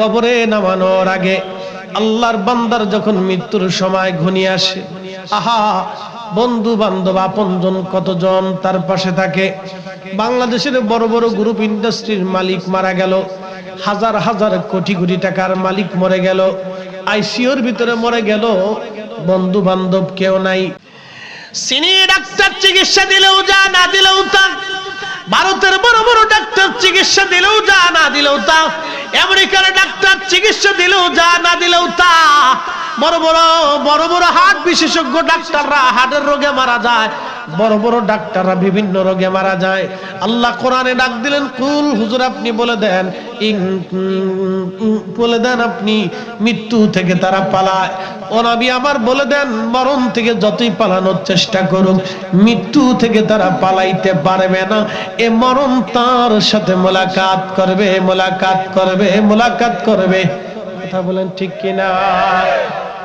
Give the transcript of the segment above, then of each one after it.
কবরে নামানোর আগে আল্লাহর বান্দার যখন মৃত্যুর সময় ঘনিয়ে আসে, আহা, বন্ধু বান্ধব আপনজন কতজন তার পাশে থাকে। বাংলাদেশের বড় বড় গ্রুপ ইন্ডাস্ট্রির মালিক মারা গেল, হাজার হাজার কোটি কোটি টাকার মালিক মরে গেল, আইসিইউর ভিতরে মরে গেল, বন্ধু বান্ধব কেউ নাই। সিনিয়র ডাক্তার চিকিৎসা দিলেও যা, না দিলেও তা। ভারতের বড় বড় ডাক্তার চিকিৎসা দিলেও যা, না দিলেও তা। আমেরিকার ডাক্তার চিকিৎসা দিলেও যা, না দিলেও তা। বড় বড় হার্ট বিশেষজ্ঞ ডাক্তাররা হার্টের রোগে মারা যায়, বড় বড় ডাক্তাররা বিভিন্ন রোগে মারা যায়। আল্লাহ কোরআনে ডাক দিলেন, কুল, হুজুর আপনি বলে দেন, বলে দেন আপনি মৃত্যু থেকে তারা পালায়। ও নবী আমার বলে দেন, মরণ থেকে যতই পালানোর চেষ্টা করুক, মৃত্যু থেকে তারা পালাইতে পারবে না। এ মরণ তার সাথে মোলাকাত করবে, মোলাকাত করবে, মোলাকাত করবে। কথা বলেন ঠিক কিনা?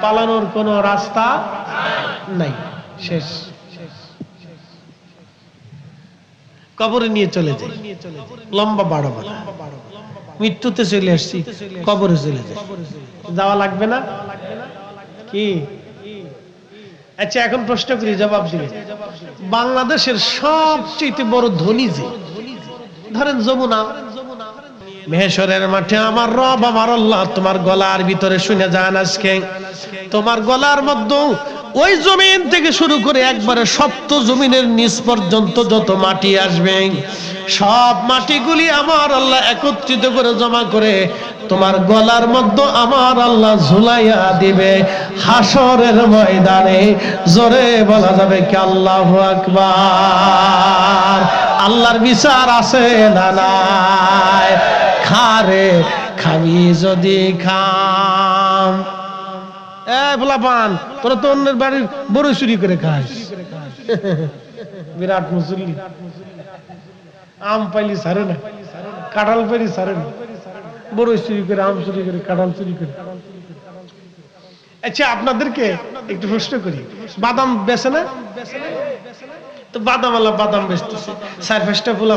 পালানোর কোনো রাস্তা নাই, শেষ। কবরে নিয়ে চলে যাই, লম্বা বাড়াবো না, মৃত্যুতে চলে আসছি, কবরে চলে যাই, যাওয়া লাগবে না কি? আচ্ছা, এখন প্রশ্ন করি, জবাব দিবে। বাংলাদেশের সবচেয়ে বড় ধনী যে, ধরেন যমুনা, মেহেশ্বরের মাঠে আমার রব, আমার আল্লাহ তোমার গলার ভিতরে শুনে যান আজকে, তোমার গলার মধ্যে ওই জমিন থেকে শুরু করে একবারে সপ্ত জমিনের নিচ পর্যন্ত যত মাটি আসবে, সব মাটিগুলি আমার আল্লাহ একত্রিত করে জমা করে তোমার গলার মধ্যে আমার আল্লাহ ঝুলাইয়া দিবে হাসরের ময়দানে। জোরে বলা যাবে কি আল্লাহু আকবার? আল্লাহর বিচার আছে না নাই? খারে খাবি যদি খাম। বলা পান, তোরা তো অন্যের বাড়ির বড় চুরি করে খাস, বিরাট মুসল্লি। আম পাইলি সারে না, কাঁঠাল পাইলি সারে না, বড় চুরি করে, আম চুরি করে, কাঁঠাল চুরি করে। আচ্ছা, আপনাদেরকে একটু প্রশ্ন করি, বাদাম বেচে না? তো বাদাম আল্লাহ বাদাম বেচতেছে, 4-5টা ফুল